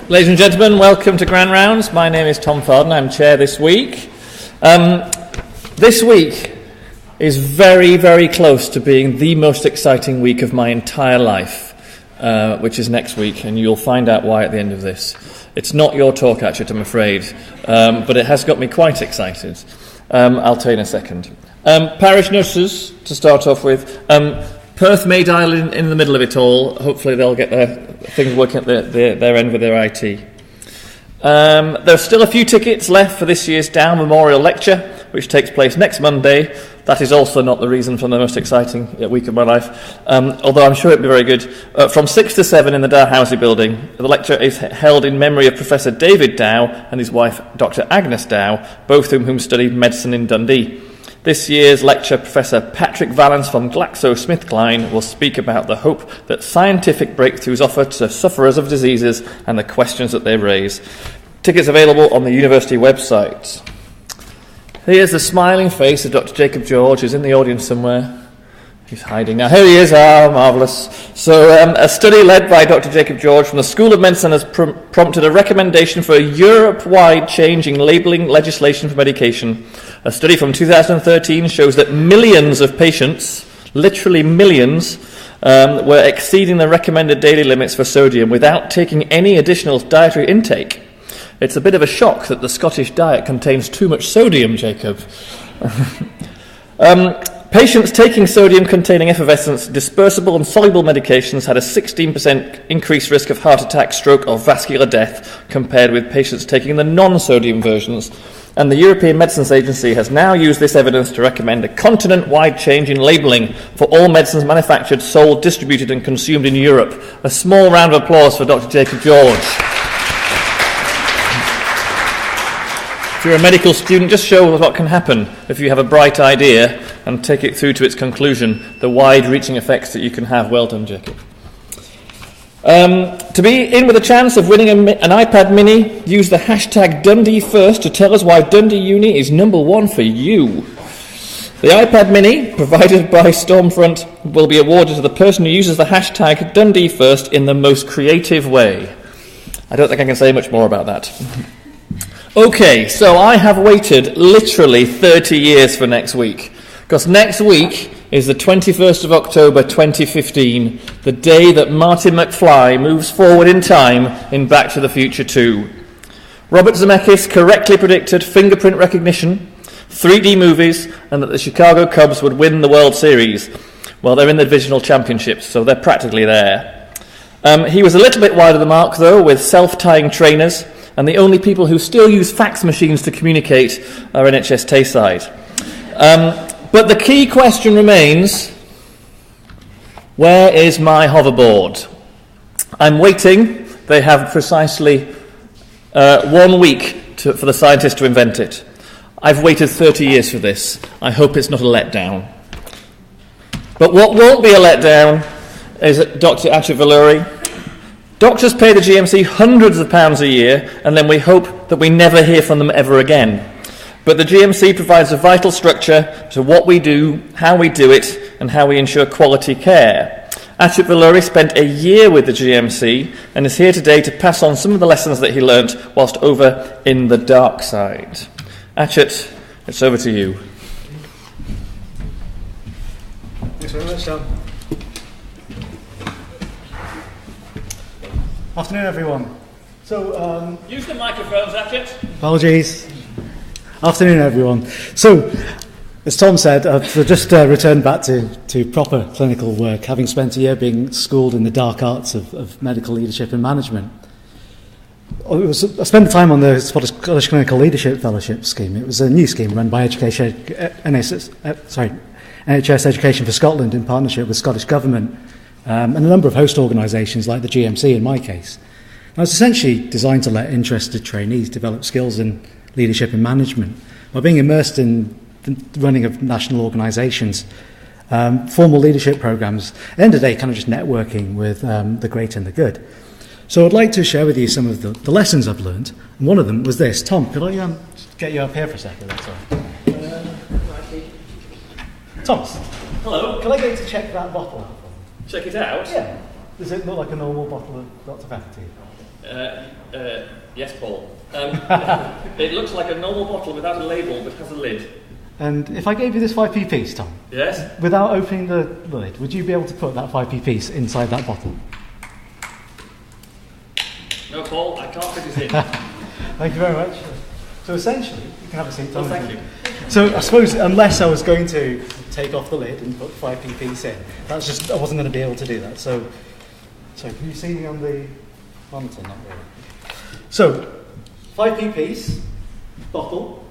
Ladies and gentlemen, welcome to Grand Rounds. My name is Tom Farden. I'm chair this week. This week is very, very close to being the most exciting week of my entire life, which is next week, and you'll find out why at the end of this. It's not your talk, Achyut, I'm afraid, but it has got me quite excited. I'll tell you in a second. Parish notices to start off with. Perth may dial in the middle of it all. Hopefully they'll get their things working at their end with their IT. There's still a few tickets left for this year's Dow Memorial Lecture, which takes place next Monday. That is also not the reason for the most exciting week of my life, although I'm sure it'll be very good. From 6 to 7 in the Dow Housing Building. The lecture is held in memory of Professor David Dow and his wife, Dr. Agnes Dow, both of whom studied medicine in Dundee. This year's lecture, Professor Patrick Vallance from GlaxoSmithKline will speak about the hope that scientific breakthroughs offer to sufferers of diseases and the questions that they raise. Tickets available on the university website. Here's the smiling face of Dr. Jacob George, who's in the audience somewhere. He's hiding now. Here he is. Marvellous. So a study led by Dr. Jacob George from the School of Medicine has prompted a recommendation for a Europe-wide change in labelling legislation for medication. A study from 2013 shows that millions of patients, literally millions, were exceeding the recommended daily limits for sodium without taking any additional dietary intake. It's a bit of a shock that the Scottish diet contains too much sodium, Jacob. Patients taking sodium-containing effervescents, dispersible and soluble medications had a 16% increased risk of heart attack, stroke or vascular death compared with patients taking the non-sodium versions. And the European Medicines Agency has now used this evidence to recommend a continent-wide change in labelling for all medicines manufactured, sold, distributed and consumed in Europe. A small round of applause for Dr. Jacob George. If you're a medical student, just show what can happen if you have a bright idea and take it through to its conclusion, the wide-reaching effects that you can have. Well done, Jacob. To be in with a chance of winning an iPad mini, use the hashtag DundeeFirst to tell us why Dundee Uni is number one for you. The iPad mini, provided by Stormfront, will be awarded to the person who uses the hashtag DundeeFirst in the most creative way. I don't think I can say much more about that. Okay, so I have waited literally 30 years for next week, because next week is the 21st of October 2015, the day that Marty McFly moves forward in time in Back to the Future 2. Robert Zemekis correctly predicted fingerprint recognition, 3D movies, and that the Chicago Cubs would win the World Series. Well, they're in the divisional championships, so they're practically there. He was a little bit wide of the mark, though, with self-tying trainers, and the only people who still use fax machines to communicate are NHS Tayside. But the key question remains, where is my hoverboard? I'm waiting. They have precisely 1 week for the scientists to invent it. I've waited 30 years for this. I hope it's not a letdown. But what won't be a letdown is Dr. Achyut Valour. Doctors pay the GMC hundreds of pounds a year, and then we hope that we never hear from them ever again. But the GMC provides a vital structure to what we do, how we do it, and how we ensure quality care. Achyut Valour spent a year with the GMC and is here today to pass on some of the lessons that he learnt whilst over in the Darkside. Achyut, it's over to you. Thanks very much, Tom. Afternoon, everyone. So, Use the microphones, Achyut. apologies. Afternoon, everyone. So, as Tom said, I've just returned back to proper clinical work, having spent a year being schooled in the dark arts of medical leadership and management. I spent time on the Scottish Clinical Leadership Fellowship Scheme. It was a new scheme run by NHS Education for Scotland in partnership with Scottish Government and a number of host organisations like the GMC in my case. And it's essentially designed to let interested trainees develop skills in leadership and management while being immersed in the running of national organisations, formal leadership programmes, at the end of the day kind of just networking with the great and the good. So I'd like to share with you some of the lessons I've learned, and one of them was this. Tom, could I get you up here for a second? That's all. Thomas. Hello. Can I get you to check that bottle out? Check it out. Yeah. Does it look like a normal bottle of Dr. Pepper to you? Yes, Paul. It looks like a normal bottle without a label, but has a lid. And if I gave you this 5p piece, Tom, Yes? without opening the lid, would you be able to put that 5p piece inside that bottle? No, Paul, I can't fit it in. Thank you very much. So essentially, you can have a seat, Tom. Oh, thank you. So I suppose unless I was going to take off the lid and put 5p piece in, that's just, I wasn't going to be able to do that. So can you see me on the monitor? Not really. So 5p piece, bottle.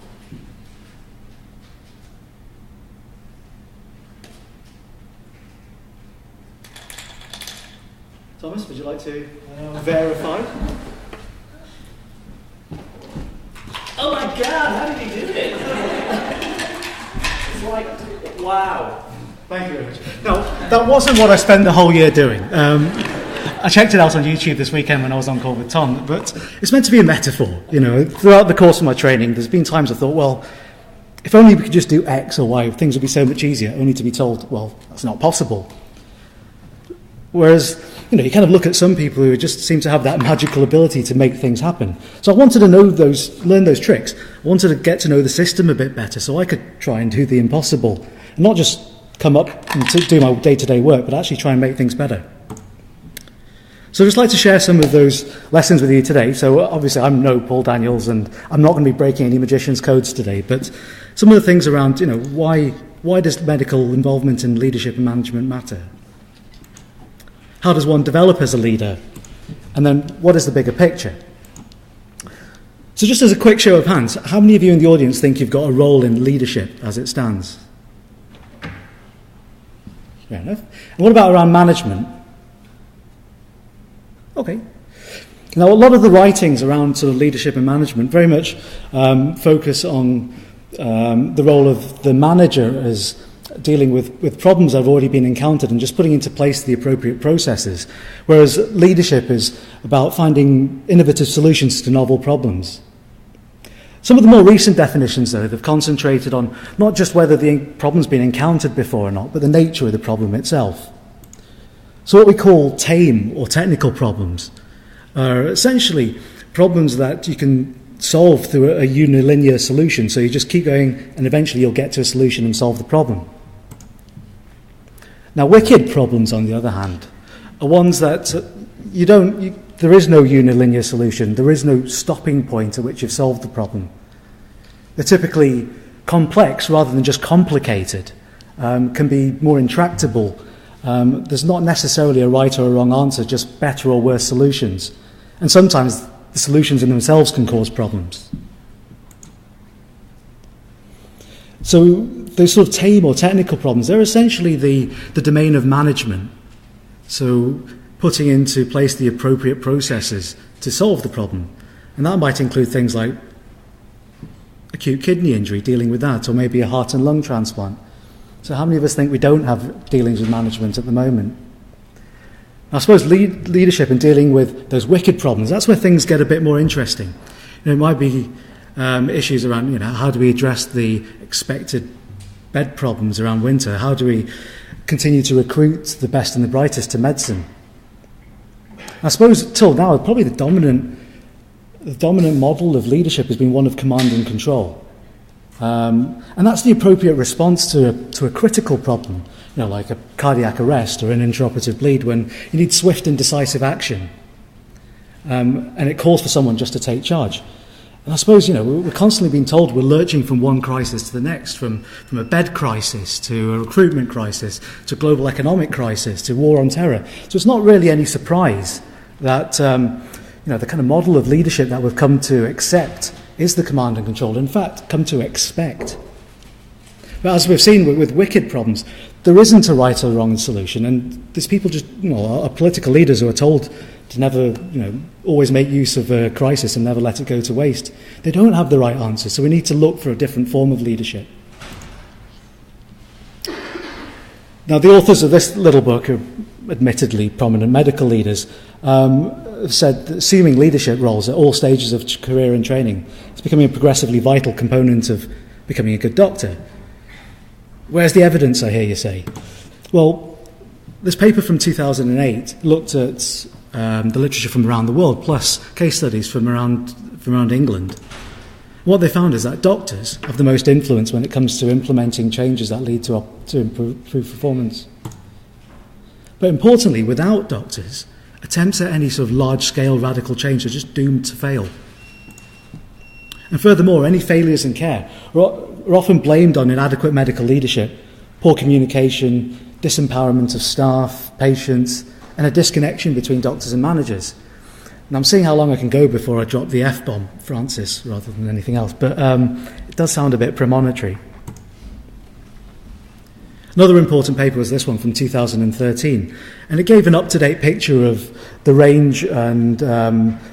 Thomas, would you like to verify? Oh my God, how did he do it? It's like, wow. Thank you very much. No, that wasn't what I spent the whole year doing. I checked it out on YouTube this weekend when I was on call with Tom, but it's meant to be a metaphor. You know, throughout the course of my training, there's been times I thought, well, if only we could just do X or Y, things would be so much easier, only to be told, well, that's not possible. Whereas, you know, you kind of look at some people who just seem to have that magical ability to make things happen. So I wanted to learn those tricks. I wanted to get to know the system a bit better so I could try and do the impossible. And not just come up and do my day-to-day work, but actually try and make things better. So I'd just like to share some of those lessons with you today. So obviously I'm no Paul Daniels and I'm not going to be breaking any magician's codes today, but some of the things around, you know, why does medical involvement in leadership and management matter? How does one develop as a leader? And then what is the bigger picture? So just as a quick show of hands, how many of you in the audience think you've got a role in leadership as it stands? Fair enough. And what about around management? Okay. Now, a lot of the writings around sort of leadership and management very much focus on the role of the manager as dealing with problems that have already been encountered and just putting into place the appropriate processes, whereas leadership is about finding innovative solutions to novel problems. Some of the more recent definitions, though, have concentrated on not just whether the problem's been encountered before or not, but the nature of the problem itself. So what we call tame or technical problems are essentially problems that you can solve through a unilinear solution. So you just keep going and eventually you'll get to a solution and solve the problem. Now, wicked problems, on the other hand, are ones that there is no unilinear solution. There is no stopping point at which you've solved the problem. They're typically complex rather than just complicated, can be more intractable. There's not necessarily a right or a wrong answer, just better or worse solutions. And sometimes the solutions in themselves can cause problems. So those sort of tame or technical problems, they're essentially the domain of management. So putting into place the appropriate processes to solve the problem. And that might include things like acute kidney injury, dealing with that, or maybe a heart and lung transplant. So how many of us think we don't have dealings with management at the moment? I suppose leadership and dealing with those wicked problems, that's where things get a bit more interesting. You know, it might be issues around, you know, how do we address the expected bed problems around winter? How do we continue to recruit the best and the brightest to medicine? I suppose till now, probably the dominant model of leadership has been one of command and control. And that's the appropriate response to a critical problem, you know, like a cardiac arrest or an intraoperative bleed, when you need swift and decisive action. And it calls for someone just to take charge. And I suppose, you know, we're constantly being told we're lurching from one crisis to the next, from a bed crisis to a recruitment crisis to a global economic crisis to war on terror. So it's not really any surprise that, you know, the kind of model of leadership that we've come to accept is the command and control, in fact, come to expect. But as we've seen with wicked problems, there isn't a right or wrong solution, and there's people just, you know, are political leaders who are told to never, you know, always make use of a crisis and never let it go to waste. They don't have the right answer, so we need to look for a different form of leadership. Now, the authors of this little book are admittedly prominent medical leaders, have said that assuming leadership roles at all stages of career and training is becoming a progressively vital component of becoming a good doctor. Where's the evidence, I hear you say? Well, This paper from 2008 looked at the literature from around the world, plus case studies from around England. What they found is that doctors have the most influence when it comes to implementing changes that lead to improve performance. But importantly, without doctors, attempts at any sort of large-scale radical change are just doomed to fail. And furthermore, any failures in care are often blamed on inadequate medical leadership, poor communication, disempowerment of staff, patients, and a disconnection between doctors and managers. And I'm seeing how long I can go before I drop the F-bomb, Francis, rather than anything else, but it does sound a bit premonitory. Another important paper was this one from 2013, and it gave an up-to-date picture of the range and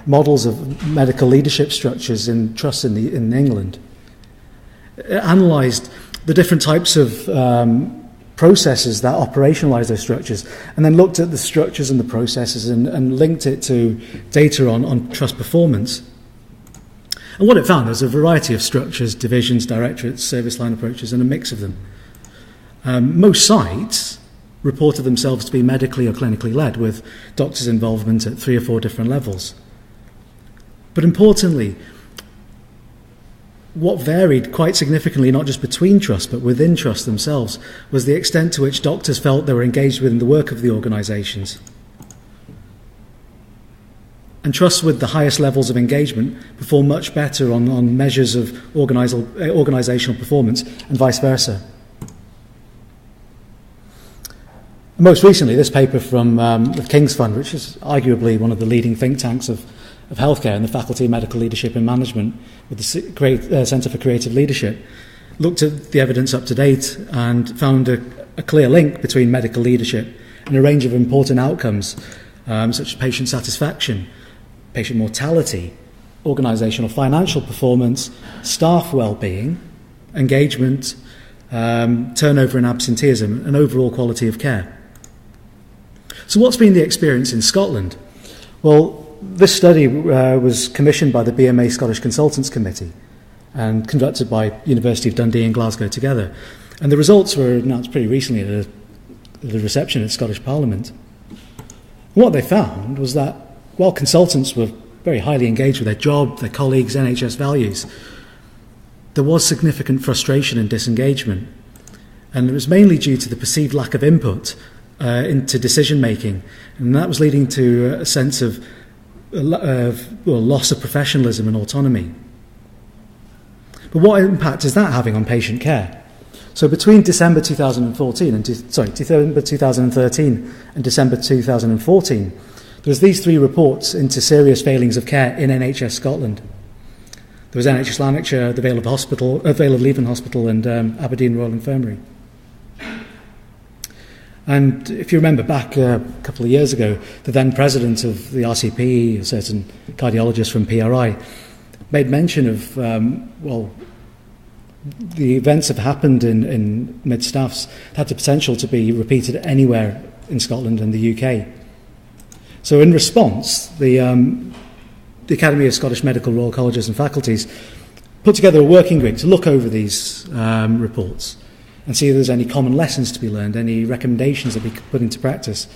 models of medical leadership structures in trusts in England. It analysed the different types of processes that operationalise those structures, and then looked at the structures and the processes and linked it to data on trust performance. And what it found was a variety of structures, divisions, directorates, service line approaches, and a mix of them. Most sites reported themselves to be medically or clinically led, with doctors' involvement at 3 or 4 different levels. But importantly, what varied quite significantly, not just between trusts, but within trusts themselves, was the extent to which doctors felt they were engaged within the work of the organisations. And trusts with the highest levels of engagement perform much better on measures of organisational performance, and vice versa. Most recently, this paper from the King's Fund, which is arguably one of the leading think tanks of healthcare and the Faculty of Medical Leadership and Management, with the Centre for Creative Leadership, looked at the evidence up to date and found a clear link between medical leadership and a range of important outcomes, such as patient satisfaction, patient mortality, organisational financial performance, staff well-being, engagement, turnover and absenteeism, and overall quality of care. So what's been the experience in Scotland? Well, this study was commissioned by the BMA Scottish Consultants Committee and conducted by University of Dundee and Glasgow together. And the results were announced pretty recently at the reception at Scottish Parliament. What they found was that while consultants were very highly engaged with their job, their colleagues, NHS values, there was significant frustration and disengagement. And it was mainly due to the perceived lack of input into decision-making. And that was leading to a sense of loss of professionalism and autonomy. But what impact is that having on patient care? So between December 2013 and December 2014, there was these 3 reports into serious failings of care in NHS Scotland. There was NHS Lanarkshire, the Vale of Leven Hospital, and Aberdeen Royal Infirmary. And if you remember back a couple of years ago, the then president of the RCP, a certain cardiologist from PRI, made mention of, the events have happened in mid-staffs had the potential to be repeated anywhere in Scotland and the UK. So in response, the Academy of Scottish Medical Royal Colleges and Faculties put together a working group to look over these reports and see if there's any common lessons to be learned, any recommendations that we could put into practice.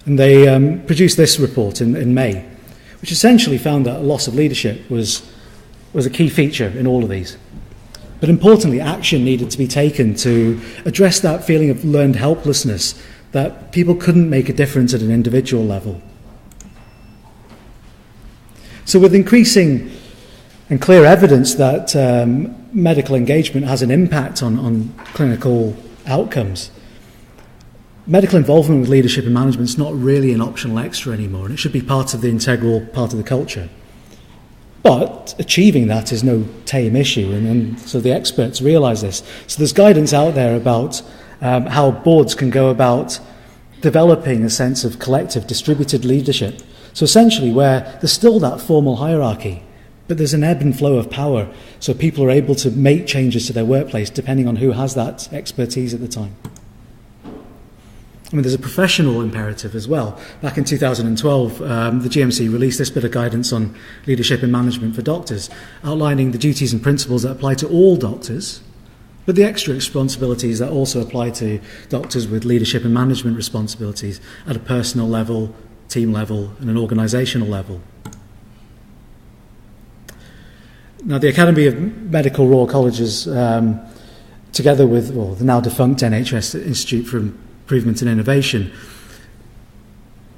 And they produced this report in May, which essentially found that a loss of leadership was a key feature in all of these. But importantly, action needed to be taken to address that feeling of learned helplessness, that people couldn't make a difference at an individual level. So with increasing and clear evidence that medical engagement has an impact on clinical outcomes, medical involvement with leadership and management is not really an optional extra anymore, and it should be part of the integral part of the culture. But achieving that is no tame issue, and so the experts realise this. So there's guidance out there about how boards can go about developing a sense of collective distributed leadership. So essentially where there's still that formal hierarchy, but there's an ebb and flow of power, so people are able to make changes to their workplace depending on who has that expertise at the time. I mean, there's a professional imperative as well. Back in 2012, the GMC released this bit of guidance on leadership and management for doctors, outlining the duties and principles that apply to all doctors, but the extra responsibilities that also apply to doctors with leadership and management responsibilities at a personal level, team level, and an organisational level. Now, the Academy of Medical Royal Colleges, together with the now defunct NHS Institute for Improvement and Innovation,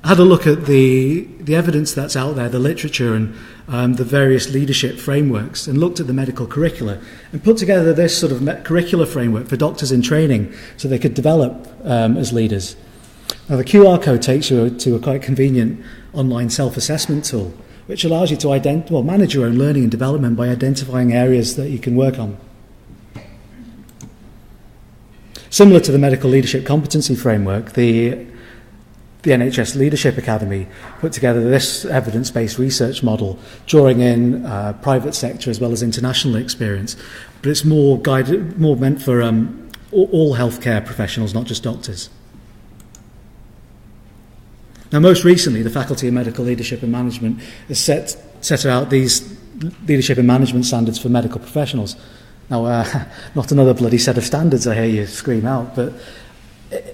had a look at the evidence that's out there, the literature and the various leadership frameworks, and looked at the medical curricula and put together this sort of curricular framework for doctors in training so they could develop as leaders. Now, the QR code takes you to a quite convenient online self-assessment tool, which allows you to manage your own learning and development by identifying areas that you can work on. Similar to the Medical Leadership Competency Framework, the NHS Leadership Academy put together this evidence-based research model, drawing in private sector as well as international experience, but it's more meant for all healthcare professionals, not just doctors. Now, most recently, the Faculty of Medical Leadership and Management has set out these leadership and management standards for medical professionals. Now, not another bloody set of standards, I hear you scream out, but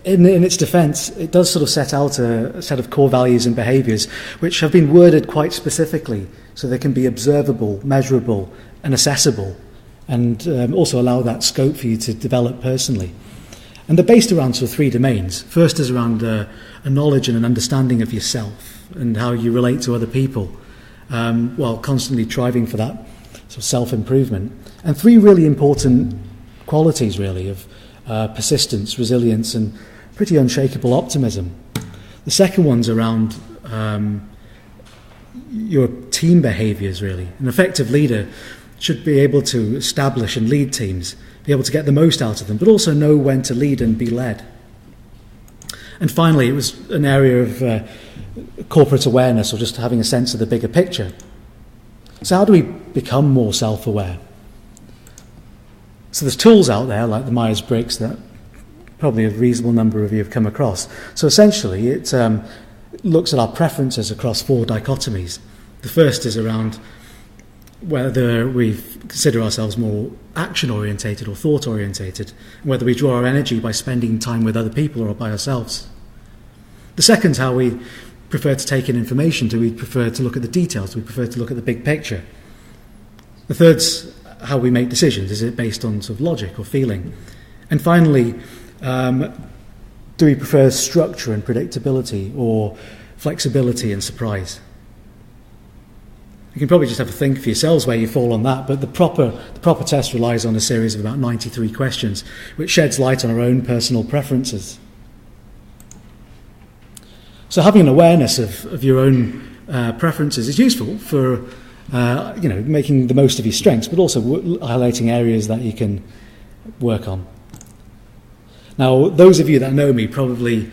in its defence, it does sort of set out a set of core values and behaviours which have been worded quite specifically so they can be observable, measurable and accessible, and also allow that scope for you to develop personally. And they're based around sort of three domains. First is around a knowledge and an understanding of yourself and how you relate to other people, while constantly striving for that sort of self-improvement. And three really important qualities, really, of persistence, resilience, and pretty unshakable optimism. The second one's around your team behaviours, really. An effective leader should be able to establish and lead teams, be able to get the most out of them, but also know when to lead and be led. And finally, it was an area of corporate awareness, or just having a sense of the bigger picture. So how do we become more self-aware? So there's tools out there like the Myers-Briggs that probably a reasonable number of you have come across. So essentially it looks at our preferences across four dichotomies. The first is around whether we consider ourselves more action-orientated or thought-orientated, and whether we draw our energy by spending time with other people or by ourselves. The second is how we prefer to take in information. Do we prefer to look at the details? Do we prefer to look at the big picture? The third's how we make decisions. Is it based on sort of logic or feeling? And finally, do we prefer structure and predictability or flexibility and surprise? You can probably just have a think for yourselves where you fall on that, but the proper test relies on a series of about 93 questions, which sheds light on our own personal preferences. So having an awareness of your own preferences is useful for making the most of your strengths, but also highlighting areas that you can work on. Now, those of you that know me probably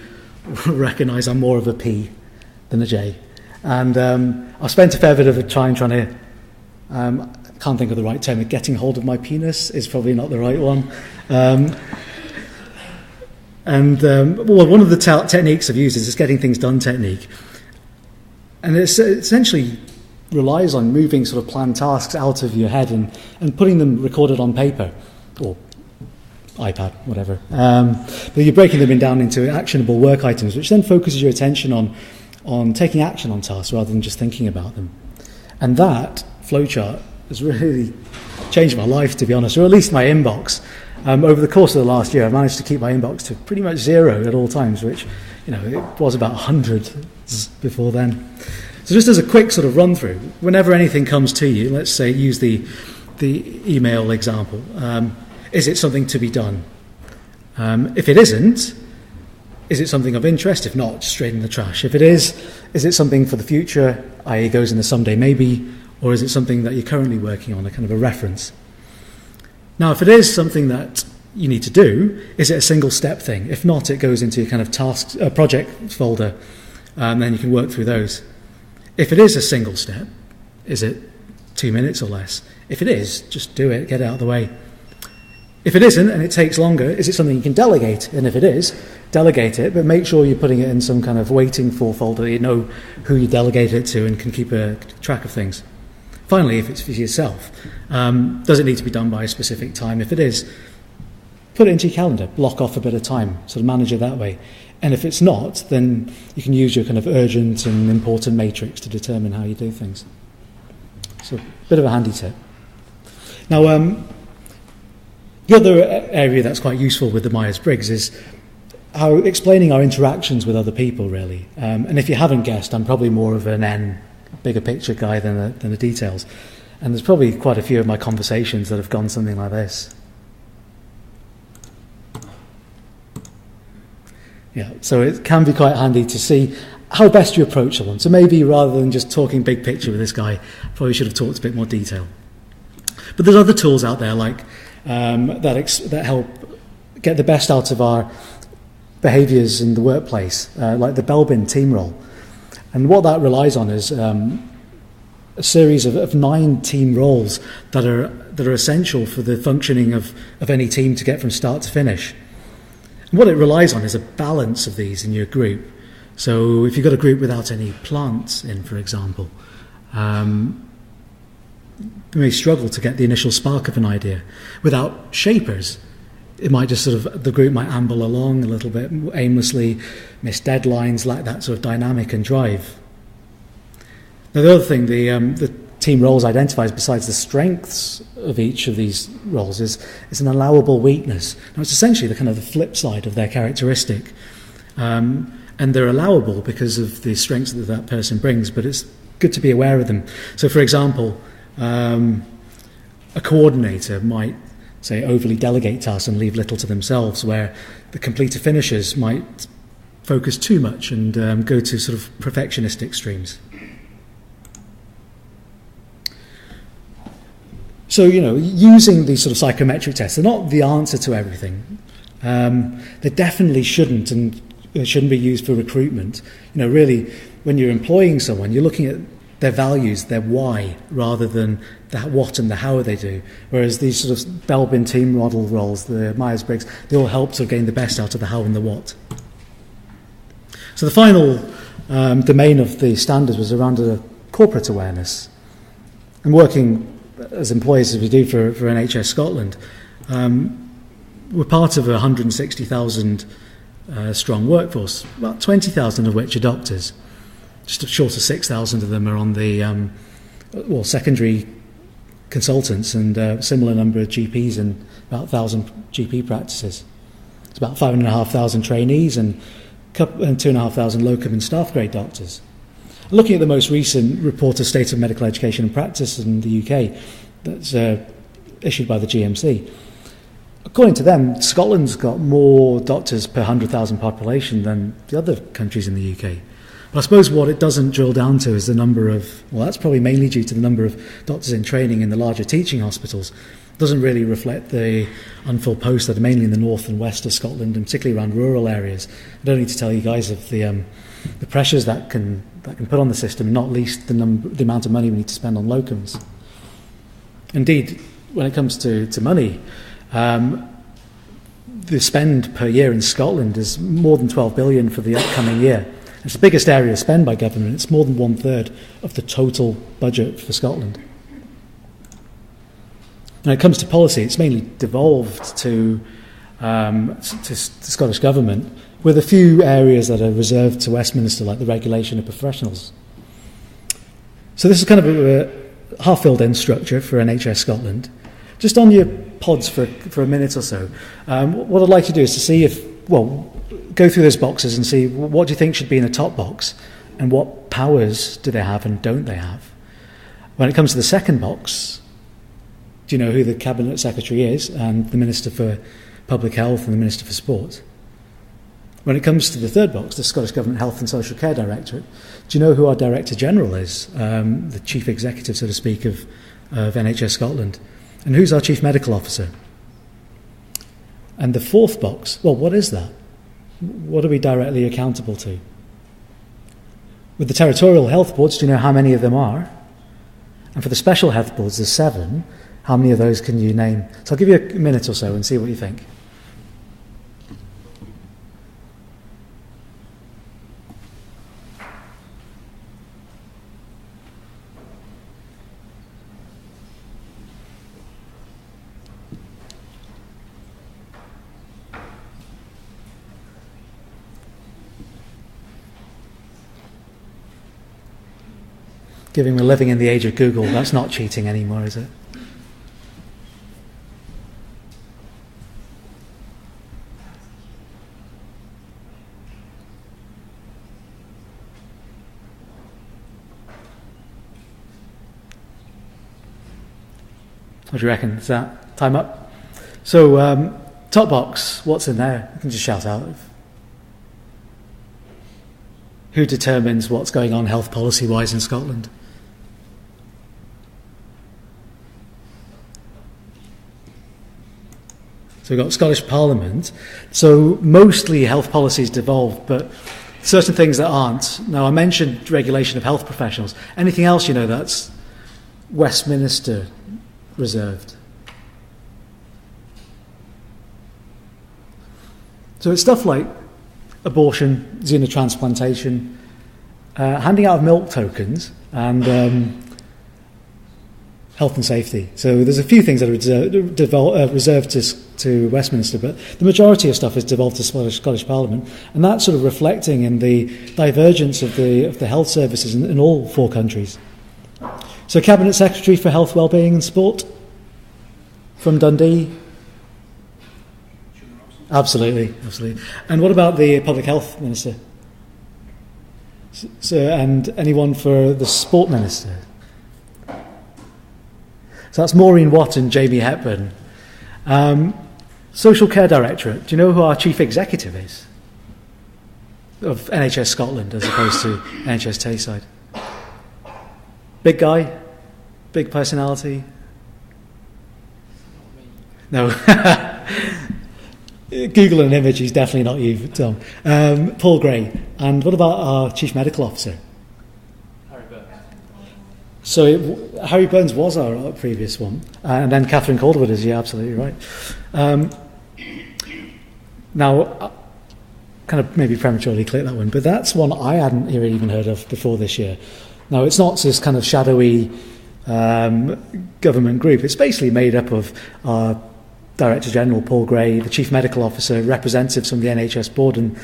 recognise I'm more of a P than a J. And I've spent a fair bit of time trying to, can't think of the right term, getting hold of my penis is probably not the right one. One of the techniques I've used is this getting things done technique. And it essentially relies on moving sort of planned tasks out of your head and putting them recorded on paper or iPad, whatever. But you're breaking them down into actionable work items, which then focuses your attention on taking action on tasks rather than just thinking about them. And that flowchart has really changed my life, to be honest, or at least my inbox. Over the course of the last year, I've managed to keep my inbox to pretty much zero at all times, which, it was about 100 before then. So just as a quick sort of run through, whenever anything comes to you, let's say use the email example, is it something to be done? If it isn't, is it something of interest? If not, straight in the trash. If it is it something for the future, i.e. goes in the someday maybe, or is it something that you're currently working on, a kind of a reference? Now, if it is something that you need to do, is it a single step thing? If not, it goes into your kind of tasks, project folder, and then you can work through those. If it is a single step, is it 2 minutes or less? If it is, just do it, get it out of the way. If it isn't and it takes longer, is it something you can delegate? And if it is, delegate it, but make sure you're putting it in some kind of waiting for folder, you know who you delegate it to and can keep a track of things. Finally, if it's for yourself, does it need to be done by a specific time? If it is, put it into your calendar, block off a bit of time, sort of manage it that way. And if it's not, then you can use your kind of urgent and important matrix to determine how you do things. So, a bit of a handy tip. Now, the other area that's quite useful with the Myers-Briggs is how explaining our interactions with other people, really. And if you haven't guessed, I'm probably more of an N, bigger picture guy than the details. And there's probably quite a few of my conversations that have gone something like this. Yeah, so it can be quite handy to see how best you approach someone. So maybe rather than just talking big picture with this guy, probably should have talked a bit more detail. But there's other tools out there like that help get the best out of our behaviours in the workplace, like the Belbin team role. And what that relies on is a series of 9 team roles that are essential for the functioning of any team to get from start to finish. And what it relies on is a balance of these in your group. So if you've got a group without any plants in, for example, you may struggle to get the initial spark of an idea. Without shapers, it might just the group might amble along a little bit aimlessly, miss deadlines, lack that sort of dynamic and drive. Now the other thing the team roles identifies, besides the strengths of each of these roles, is an allowable weakness. Now it's essentially the kind of the flip side of their characteristic. And they're allowable because of the strengths that person brings, but it's good to be aware of them. So for example, a coordinator might, say, overly delegate tasks and leave little to themselves, where the completer finishers might focus too much and go to sort of perfectionist extremes. So, using these sort of psychometric tests, they're not the answer to everything. They definitely shouldn't, and it shouldn't be used for recruitment. Really, when you're employing someone, you're looking at their values, their why, rather than the what and the how they do. Whereas these sort of Belbin team model roles, the Myers-Briggs, they all help to gain the best out of the how and the what. So the final domain of the standards was around corporate awareness. And working as employees, as we do for NHS Scotland, we're part of a 160,000 strong workforce, about 20,000 of which are doctors. Just short of 6,000 of them are on the secondary consultants, and a similar number of GPs and about 1,000 GP practices. It's about 5,500 trainees and 2,500 locum and staff grade doctors. Looking at the most recent report of State of Medical Education and Practice in the UK, that's issued by the GMC, according to them, Scotland's got more doctors per 100,000 population than the other countries in the UK. But I suppose what it doesn't drill down to is the number of, that's probably mainly due to the number of doctors in training in the larger teaching hospitals. It doesn't really reflect the unfilled posts that are mainly in the north and west of Scotland, and particularly around rural areas. I don't need to tell you guys of the pressures that can put on the system, not least the amount of money we need to spend on locums. Indeed, when it comes to money, the spend per year in Scotland is more than 12 billion for the upcoming year. It's the biggest area of spend by government. It's more than 1/3 of the total budget for Scotland. When it comes to policy, it's mainly devolved to the Scottish Government, with a few areas that are reserved to Westminster, like the regulation of professionals. So this is kind of a half-filled-in structure for NHS Scotland. Just on your pods for a minute or so, what I'd like to do is to see go through those boxes and see what do you think should be in the top box, and what powers do they have and don't they have. When it comes to the second box, do you know who the Cabinet Secretary is, and the Minister for Public Health and the Minister for Sport? When it comes to the third box, the Scottish Government Health and Social Care Directorate, do you know who our Director General is, the Chief Executive, so to speak, of NHS Scotland? And who's our Chief Medical Officer? And the fourth box, what is that? What are we directly accountable to? With the territorial health boards, do you know how many of them are? And for the special health boards, there's 7. How many of those can you name? So I'll give you a minute or so and see what you think. Given we're living in the age of Google, that's not cheating anymore, is it? What do you reckon? Is that time up? So, top box, what's in there? You can just shout out. Who determines what's going on health policy-wise in Scotland? So we've got Scottish Parliament. So mostly health policy is devolved, but certain things that aren't. Now, I mentioned regulation of health professionals. Anything else, that's Westminster reserved? So it's stuff like abortion, xenotransplantation, handing out of milk tokens, and health and safety. So there's a few things that are reserved to Westminster, but the majority of stuff is devolved to Scottish Parliament, and that's sort of reflecting in the divergence of the health services in all four countries. So Cabinet Secretary for Health, Wellbeing and Sport from Dundee. Absolutely. And what about the Public Health Minister? So, and anyone for the Sport Minister? So that's Maureen Watt and Jamie Hepburn. Social Care Directorate. Do you know who our Chief Executive is? Of NHS Scotland as opposed to NHS Tayside. Big guy? Big personality? No. Google an image, he's definitely not you, Tom. Paul Gray. And what about our Chief Medical Officer? Harry Burns. So Harry Burns was our previous one. And then Catherine Calderwood is, yeah, absolutely right. Now, kind of maybe prematurely clicked that one, but that's one I hadn't even heard of before this year. Now, it's not this kind of shadowy government group. It's basically made up of our Director General Paul Gray, the Chief Medical Officer, representatives from the NHS Board and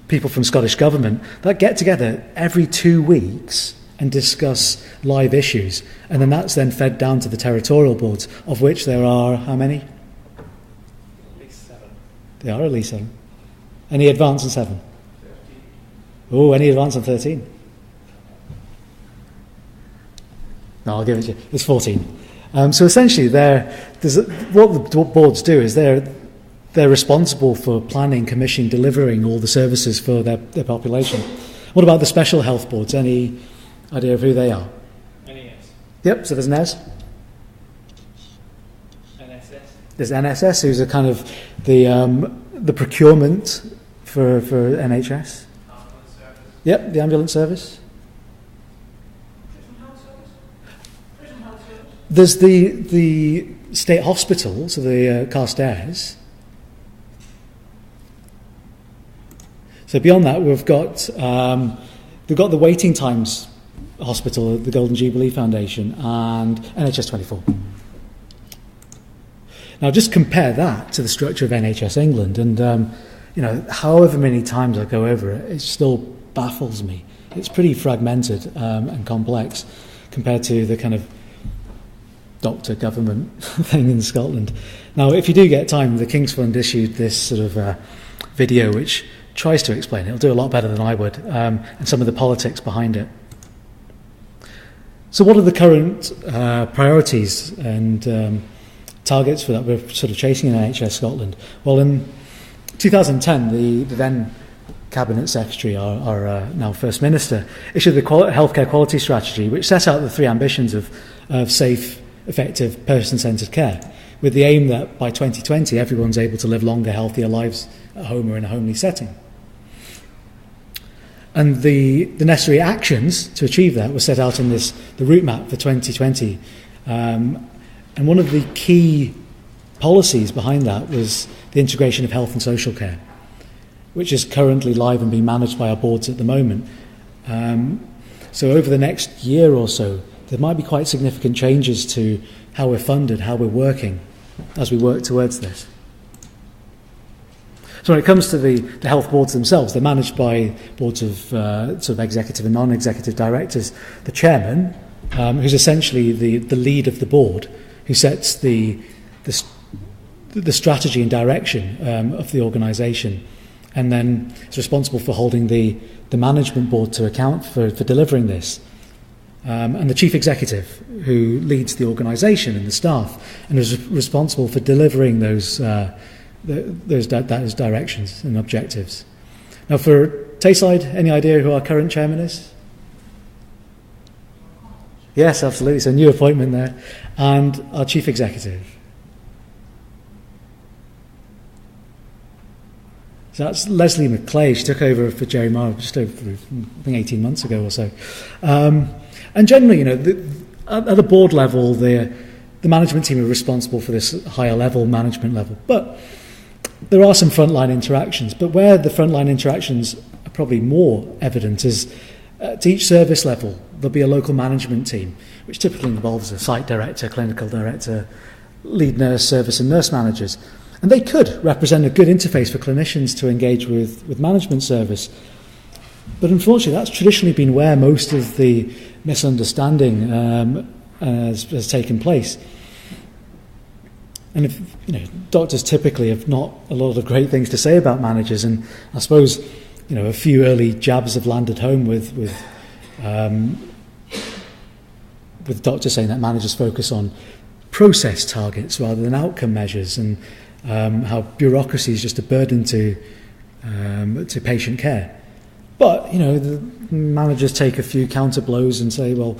people from Scottish Government that get together every 2 weeks and discuss live issues. And then that's then fed down to the territorial boards, of which there are how many? At least 7. There are at least 7. Any advance on 7? 13. Oh, any advance on 13? No, I'll give it to you. It's 14. So essentially, what the boards do is they're responsible for planning, commissioning, delivering all the services for their population. What about the special health boards? Any idea of who they are? NES. Yep, so there's NES. NSS. There's NSS, who's a kind of the procurement for NHS. Ambulance service. Yep, the ambulance service. There's the state hospital, so the Carstairs. So beyond that, we've got the Waiting Times Hospital, the Golden Jubilee Foundation, and NHS 24. Now, just compare that to the structure of NHS England, and however many times I go over it, it still baffles me. It's pretty fragmented and complex compared to the kind of doctor government thing in Scotland. Now, if you do get time, the King's Fund issued this sort of video which tries to explain it. It'll do a lot better than I would, and some of the politics behind it. So what are the current priorities and targets for that we're sort of chasing in NHS Scotland? Well, in 2010, the then Cabinet Secretary, our now First Minister, issued the Healthcare Quality Strategy, which set out the 3 ambitions of safe, effective, person-centred care, with the aim that by 2020 everyone's able to live longer, healthier lives at home or in a homely setting. And the necessary actions to achieve that were set out in the route map for 2020. And one of the key policies behind that was the integration of health and social care, which is currently live and being managed by our boards at the moment. So over the next year or so, there might be quite significant changes to how we're funded, how we're working, as we work towards this. So when it comes to the health boards themselves, they're managed by boards of sort of executive and non-executive directors. The chairman who's essentially the lead of the board, who sets the strategy and direction of the organisation, and then is responsible for holding the management board to account for delivering this. And the chief executive, who leads the organisation and the staff, and is responsible for delivering those directions and objectives. Now, for Tayside, any idea who our current chairman is? Yes, absolutely. So, new appointment there. And our chief executive. So that's Leslie McClay. She took over for Jerry Morrow just over, I think, 18 months ago or so. And generally, at the board level, the management team are responsible for this higher level, management level. But there are some frontline interactions. But where the frontline interactions are probably more evident is at each service level, there'll be a local management team, which typically involves a site director, clinical director, lead nurse, service and nurse managers. And they could represent a good interface for clinicians to engage with management service. But unfortunately, that's traditionally been where most of the misunderstanding has taken place. And doctors typically have not a lot of great things to say about managers, and I suppose a few early jabs have landed home with doctors saying that managers focus on process targets rather than outcome measures, and how bureaucracy is just a burden to patient care. But the managers take a few counter blows and say, well,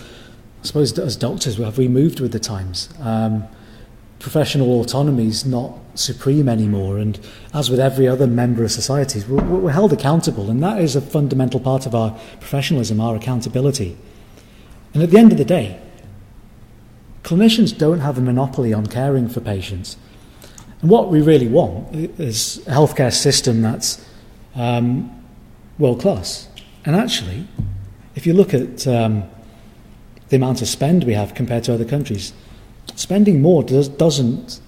I suppose as doctors, have we moved with the times? Professional autonomy is not supreme anymore, and as with every other member of society, we're held accountable, and that is a fundamental part of our professionalism, our accountability. And at the end of the day, clinicians don't have a monopoly on caring for patients. And what we really want is a healthcare system that's world class. And actually, if you look at the amount of spend we have compared to other countries, spending more doesn't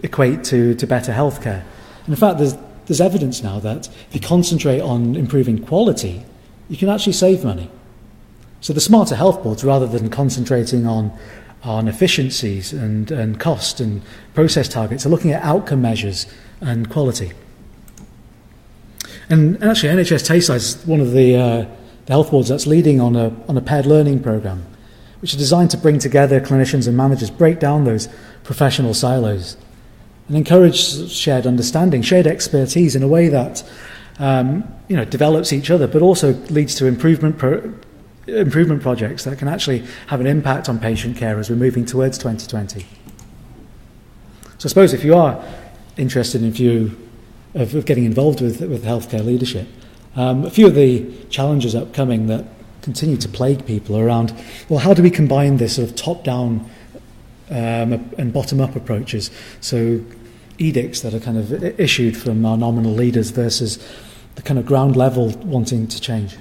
equate to better healthcare. And in fact, there's evidence now that if you concentrate on improving quality, you can actually save money. So the smarter health boards, rather than concentrating on efficiencies and cost and process targets, are looking at outcome measures and quality. And actually, NHS Tayside is one of the health boards that's leading on a paired learning programme, which is designed to bring together clinicians and managers, break down those professional silos, and encourage shared understanding, shared expertise in a way that develops each other, but also leads to improvement projects that can actually have an impact on patient care as we're moving towards 2020. So I suppose if you are interested in view of getting involved with healthcare leadership, a few of the challenges upcoming that continue to plague people around, well, how do we combine this sort of top-down and bottom-up approaches? So edicts that are kind of issued from our nominal leaders versus the kind of ground level wanting to change.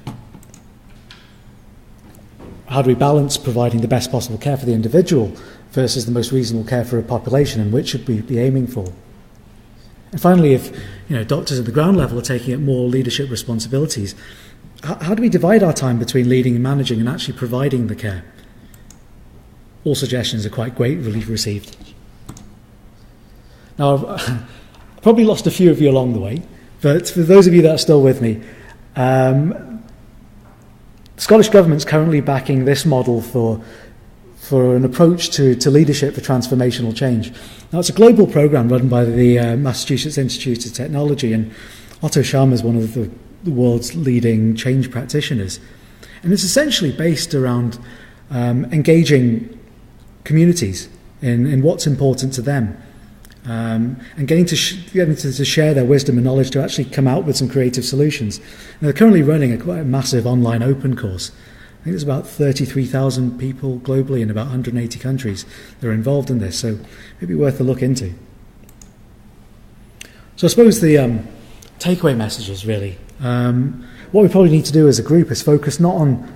How do we balance providing the best possible care for the individual versus the most reasonable care for a population, and which should we be aiming for? And finally, if doctors at the ground level are taking up more leadership responsibilities, how do we divide our time between leading and managing and actually providing the care? All suggestions are quite greatly received. Now, I've probably lost a few of you along the way, but for those of you that are still with me, the Scottish Government's currently backing this model for an approach to leadership for transformational change. Now, it's a global programme run by the Massachusetts Institute of Technology, and Otto Sharma is one of the world's leading change practitioners. And it's essentially based around engaging communities in what's important to them, and getting to share their wisdom and knowledge to actually come out with some creative solutions. And they're currently running quite a massive online open course. I think there's about 33,000 people globally in about 180 countries that are involved in this, so maybe worth a look into. So I suppose the takeaway messages really. What we probably need to do as a group is focus not on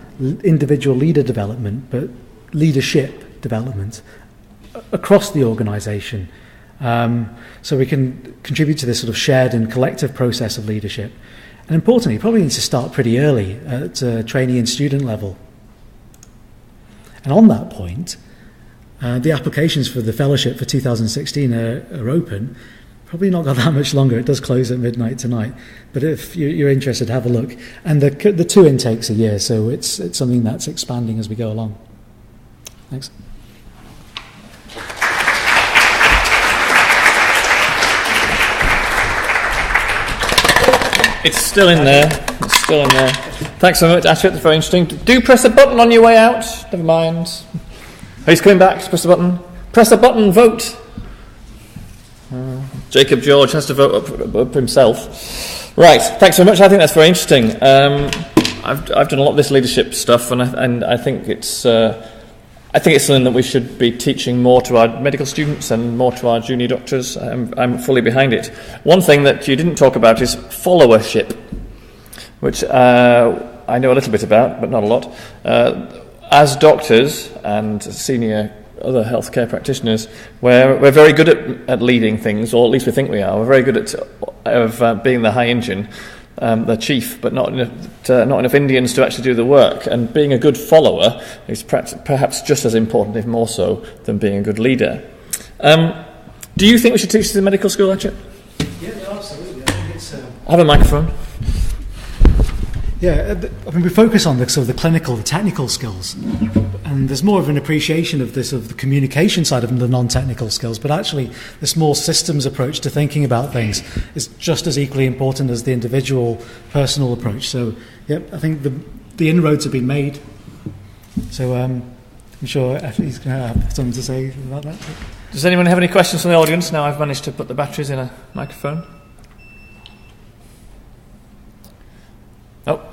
individual leader development, but leadership development across the organisation. So we can contribute to this sort of shared and collective process of leadership. And importantly, you probably need to start pretty early at trainee and student level. And on that point, the applications for the fellowship for 2016 are open. Probably not got that much longer. It does close at midnight tonight. But if you're interested, have a look. And the 2 intakes a year, so it's something that's expanding as we go along. Thanks. It's still in there. It's still in there. Thanks so much, Achyut. That's very interesting. Do press a button on your way out. Never mind. He's coming back. Press the button. Press the button. Vote. Jacob George has to vote up himself. Right. Thanks so much. I think that's very interesting. I've done a lot of this leadership stuff, and I think it's something that we should be teaching more to our medical students and more to our junior doctors. I'm fully behind it. One thing that you didn't talk about is followership, which I know a little bit about, but not a lot. As doctors and senior other healthcare practitioners, we're very good at leading things, or at least we think we are. We're very good at being the high engine, the chief, but not enough Indians to actually do the work. And being a good follower is perhaps just as important, if more so, than being a good leader. Do you think we should teach this in medical school, Achyut? Yeah, absolutely. I think it's. Have a microphone. Yeah, I mean, we focus on the sort of the clinical, the technical skills, and there's more of an appreciation of this, of the communication side of the non-technical skills, but actually this more systems approach to thinking about things is just as equally important as the individual, personal approach. So, I think the inroads have been made. So I'm sure Effie's going to have something to say about that. Does anyone have any questions from the audience? Now I've managed to put the batteries in a microphone. Oh.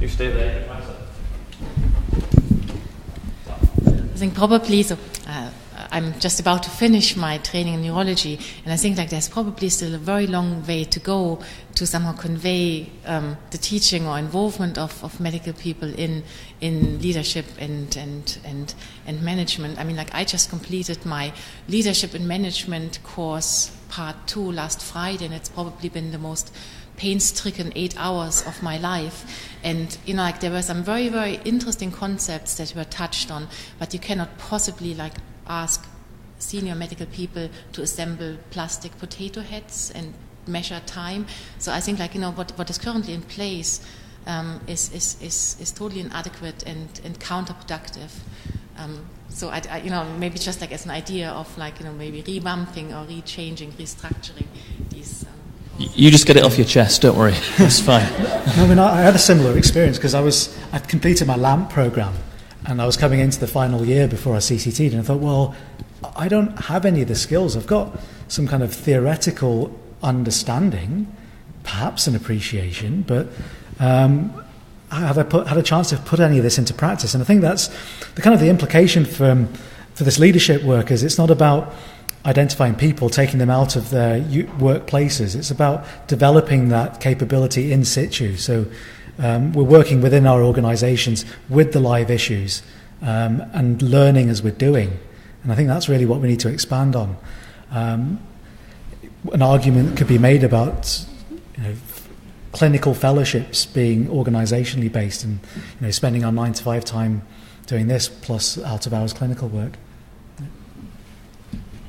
You stay there. I think probably so. I'm just about to finish my training in neurology, and I think there's probably still a very long way to go to somehow convey the teaching or involvement of medical people in leadership and management. I mean, I just completed my leadership and management course part 2 last Friday, and it's probably been the most pain-stricken 8 hours of my life. And there were some very, very interesting concepts that were touched on, but you cannot possibly ask senior medical people to assemble plastic potato heads and measure time. So I think what is currently in place is totally inadequate and counterproductive. So I maybe just as an idea of maybe revamping or rechanging, restructuring these. You just get it off your chest, don't worry. It's fine. I mean, I had a similar experience because I'd completed my LAMP program and I was coming into the final year before I CCT'd, and I thought, well, I don't have any of the skills. I've got some kind of theoretical understanding, perhaps an appreciation, but have I had a chance to put any of this into practice? And I think that's the implication for this leadership work is it's not about identifying people, taking them out of their workplaces. It's about developing that capability in situ. So we're working within our organisations with the live issues and learning as we're doing. And I think that's really what we need to expand on. An argument could be made about clinical fellowships being organisationally based and spending our 9 to 5 time doing this plus out of hours clinical work.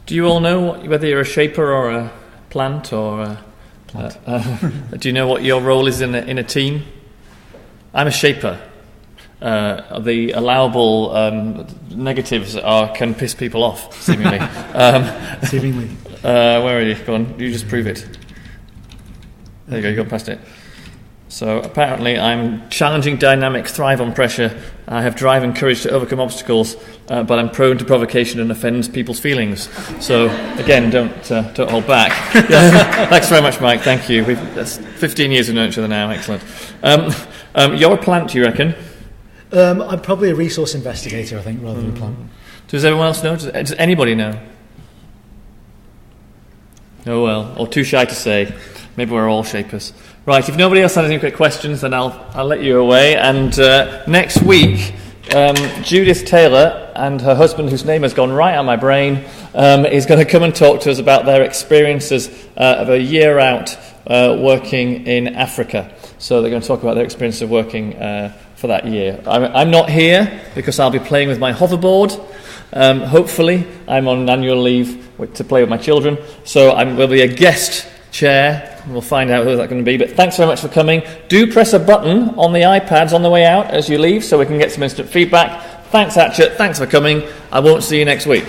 Do you all know whether you're a shaper or a plant or a plant? Do you know what your role is in a team? I'm a shaper. The allowable negatives can piss people off, seemingly. Seemingly. Where are you? Go on. You just prove it. There you go. You got past it. So apparently I'm challenging dynamic, thrive on pressure. I have drive and courage to overcome obstacles, but I'm prone to provocation and offends people's feelings. So again, don't hold back. Thanks very much, Mike. Thank you. That's 15 years of knowing each other now. Excellent. You're a plant, do you reckon? I'm probably a resource investigator, I think, rather than a plant. Does everyone else know? Does anybody know? Oh well, or too shy to say. Maybe we're all shapers. Right, if nobody else has any quick questions, then I'll let you away. And next week, Judith Taylor and her husband, whose name has gone right out of my brain, is going to come and talk to us about their experiences of a year out working in Africa. So they're going to talk about their experience of working for for that year. I'm not here because I'll be playing with my hoverboard. Hopefully, I'm on annual leave to play with my children, so I will be a guest chair. We'll find out who that's going to be. But thanks very much for coming. Do press a button on the iPads on the way out as you leave, so we can get some instant feedback. Thanks, Achyut. Thanks for coming. I won't see you next week.